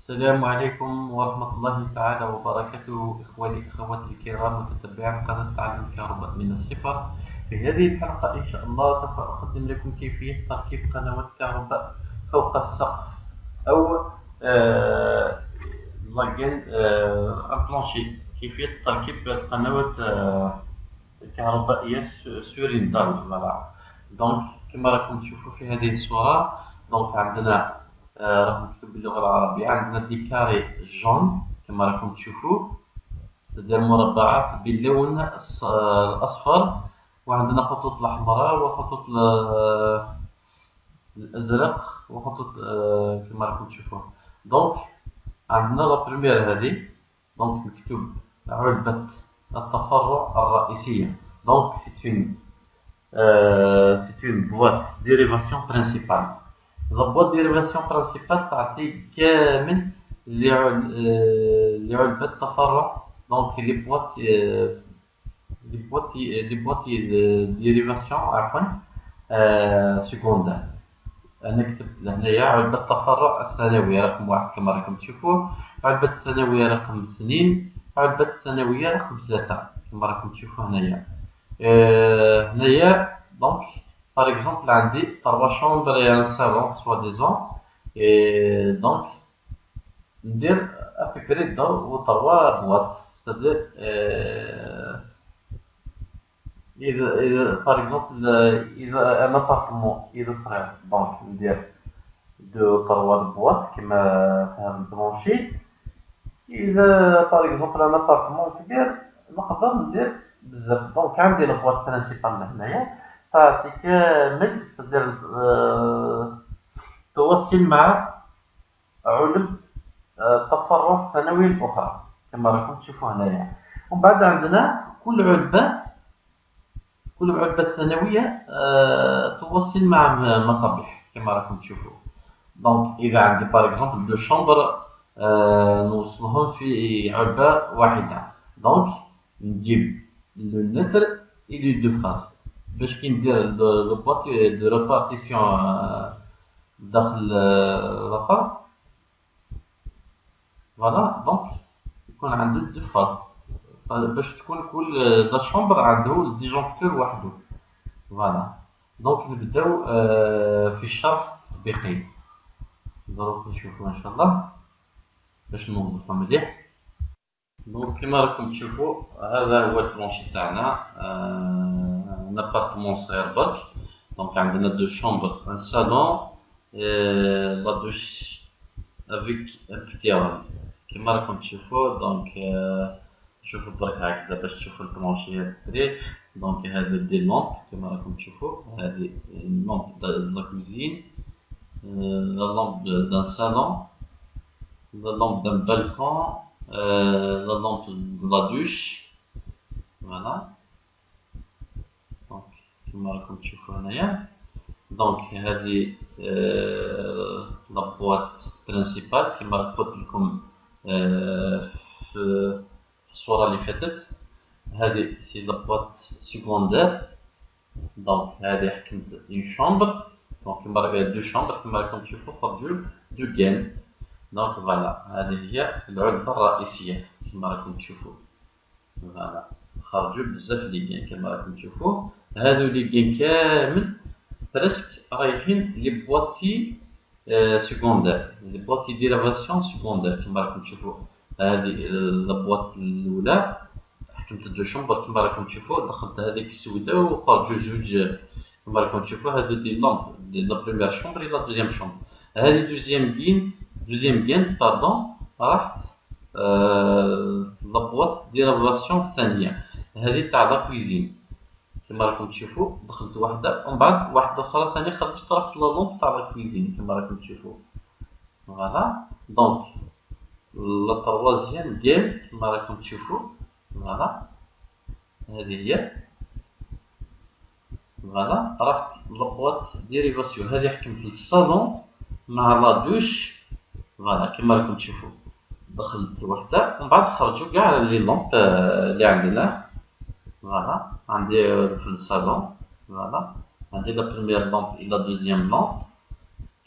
السلام عليكم ورحمة الله تعالى وبركاته، إخواني أخواتي الكرام متتبعي قناة تعلم الكهرباء من الصفر. في هذه الحلقة إن شاء الله سوف أقدم لكم كيفية تركيب قنوات كهرباء فوق السقف أو لاجين بلانشي. كيفية تركيب القنوات الكهربائية سور الدار. دونك كما راكم تشوفوا في هذه الصورة، دونك عندنا راح مكتوب باللغة العربية، عندنا دي كاري جون كما راكم تشوفوا، تدير مربعات باللون الأصفر، وعندنا خطوط الحمراء وخطوط الأزرق وخطوط كما راكم تشوفوا. دونك عندنا لا بروميير هذه، دونك مكتوب علبة التفرع الرئيسية. دونك c'est une boîte dérivation principale. La boîte dérivation principale تعطي كامل لعلبة التفرع. donc les boîtes dérivation عفوا secondaire. أنا كتبت هنايا علبة التفرع الثانوية رقم واحد كما راكم تشوفوا، علبة الثانوية رقم اثنين، علبة الثانوية رقم ثلاثة كما راكم تشوفوا هنايا. هنايا دونك par exemple عندي 3 chambres et un salon soi-disant، et donc ندير افكري و 3 بواط. c'est-à-dire إذا par exemple إذا ان ابارتمون إذا صغير دونك ندير 2 3 بواط كيما فيها البلونشي. إذا par exemple ان ابارتمون كبير نقدر ندير بزاف. دونك عندي البواط برينسيبال هنايا تعطي كامل، c'est-à-dire توصل مع علب التفرع الثانوي الأخرى كما راكم تشوفوا هنايا. ومن بعد عندنا كل علبة ثانوية توصل مع مصابيح كما راكم تشوفوا. دونك إذا عندي باغ اكزومبل دو شومبر نوصلهم في علبة واحدة، دونك نجيب لو نتر إي لو دو فاز باش كي ندير لو بواتي دو ريبارتيسيون داخل لاخر. فوالا دونك يكون عنده دو فاز باش تكون كل لا شومبر عنده الديجونكتور وحده. فوالا دونك نبداو في الشرح التطبيقي. دروك نشوفو ان شاء الله باش نوظفو مليح. دونك كيما راكم تشوفوا هذا هو البلونشي تاعنا. ان ابارتمون صغير برك. دونك عندنا دو شومبر ان صالون لا دوش افيك ان بتي هول كيما راكم تشوفوا. دونك شوفوا برك هكذا باش تشوفوا البلونشي هذا الدري. دونك هذا دي لامب كيما راكم تشوفوا، هذه لامب لا كوزين، لا لامب دان صالون، لا لامب دان بالكون، لا لامب لا دوش. فوالا دونك كيما راكم تشوفوا هنايا. دونك هذه لا بواط برينسيبال كيما قلت لكم في الصورة اللي فاتت. هذه سي لا بواط سيكوندير. دونك هذه حكمت اون شومبر. دونك كيما راكم دو شومبر كيما راكم تشوفوا خرجوا دو كان. دونك فوالا هذه هي العلبة الرئيسية كيما راكم تشوفوا. فوالا خرجوا بزاف لي كان كيما راكم تشوفوا. هادو لي كان كامل برسك رايحين لي بواطي سيكوندير، لي بواطي ديريفاسيون سيكوندير كيما راكم تشوفوا. هذه البواط الأولى حكمت دو شومبر كيما راكم تشوفوا، دخلت هذيك السوداء وخرجوا زوج كيما راكم تشوفوا. هادو دي لامب دي لا بروميير شومبر إلى دوزيام شومبر. هذه دوزيام كين باردون راح لا بواط ديريفاسيون الثانية، هذه تاع لا كويزين كيما راكم تشوفوا. دخلت واحدة ومن بعد واحدة أخرى ثانية خرجت رحت لا لامب تاع لا كويزين كيما راكم تشوفوا. فوالا دونك لا تروازيام ديال كيما راكم تشوفوا. فوالا هذه هي. فوالا راح لابواط ديريفاسيون. هذه حكمت للصالون مع لا دوش. فوالا كيما راكم تشوفوا دخلت وحدة ومن بعد خرجوا كاع لي لامب اللي عندنا. فوالا عندي في الصالون. فوالا عندي لا بروميير لامب إلى دوزيام لامب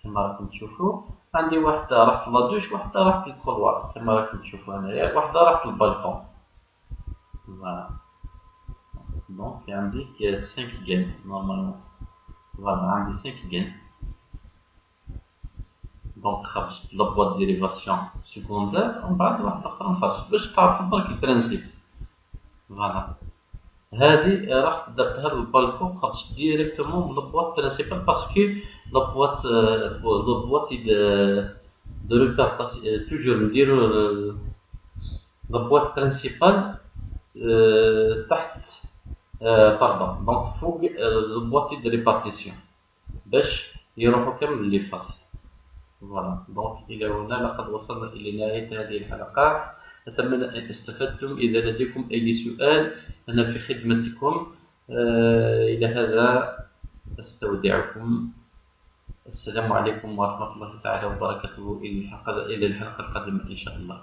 كيما راكم تشوفوا. عندي واحدة راحت لادوش، واحدة راحت للكولوار كما راكم تشوفوا هنايا، واحدة راحت للبالكون. فوالا دونك عندي 5 جين نورمالمون. فوالا عندي 5 جين. دونك خرجت لابواط ديريفاسيون سيكوندير ومن بعد واحدة أخرى نخرج باش تعرفو برك البرانسيب. فوالا هادي راحت درتها للبالكون، خرجت ديريكتومون من البواط برينسيبال باسكو لابواط دو ريبارتاسيون توجور نديرو لابواط برينسيبال تحت باردون دونك فوق البواطي دو ريبارتيسيون باش يروحو كامل لي فاس. فوالا دونك إلى هنا لقد وصلنا إلى نهاية هذه الحلقة، أتمنى أن استفدتم. إذا لديكم أي سؤال أنا في خدمتكم. إلى هذا أستودعكم. السلام عليكم ورحمة الله تعالى وبركاته. إلى الحلقة القادمة إن شاء الله.